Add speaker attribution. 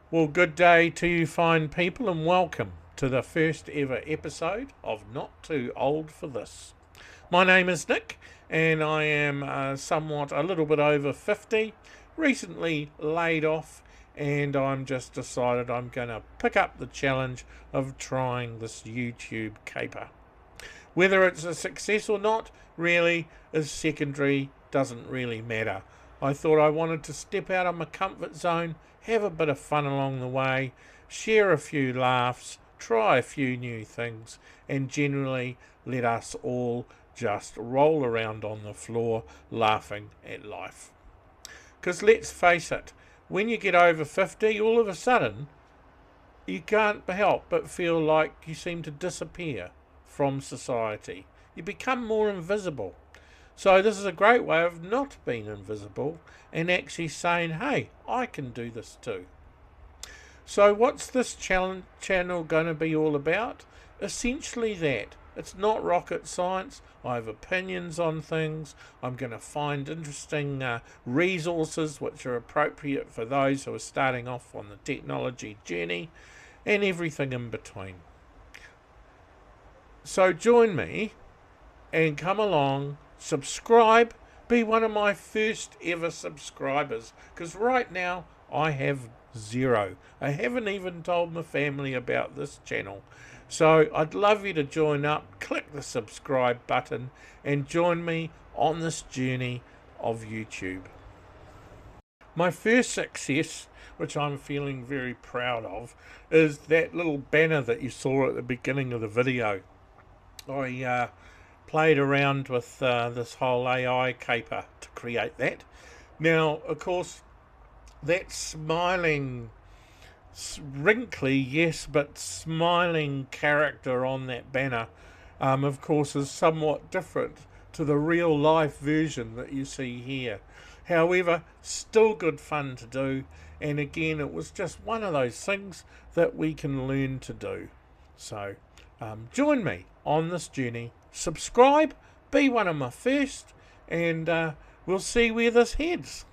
Speaker 1: Well, good day to you fine people, and welcome to the first ever episode of Not Too Old for This. My name is Nick, and I am somewhat a little bit over 50, recently laid off, and I'm just decided I'm going to pick up the challenge of trying this YouTube caper. Whether it's a success or not really is secondary, doesn't really matter. I thought I wanted to step out of my comfort zone, have a bit of fun along the way, share a few laughs, try a few new things, and generally let us all just roll around on the floor laughing at life. Because let's face it, when you get over 50, all of a sudden, you can't help but feel like you seem to disappear from society. You become more invisible. So this is a great way of not being invisible and actually saying, hey, I can do this too. So what's this channel going to be all about? Essentially that. It's not rocket science. I have opinions on things. I'm going to find interesting resources which are appropriate for those who are starting off on the technology journey, and everything in between. So join me and come along, subscribe, be one of my first ever subscribers, because right now I have 0. I haven't even told my family about this channel. So I'd love you to join up, click the subscribe button, and join me on this journey of YouTube. My first success, which I'm feeling very proud of, is that little banner that you saw at the beginning of the video. I played around with this whole AI caper to create that. Now, of course, that smiling, wrinkly, yes, but smiling character on that banner, of course, is somewhat different to the real life version that you see here. However, still good fun to do, and again, it was just one of those things that we can learn to do. So join me on this journey, subscribe, be one of my first, and we'll see where this heads.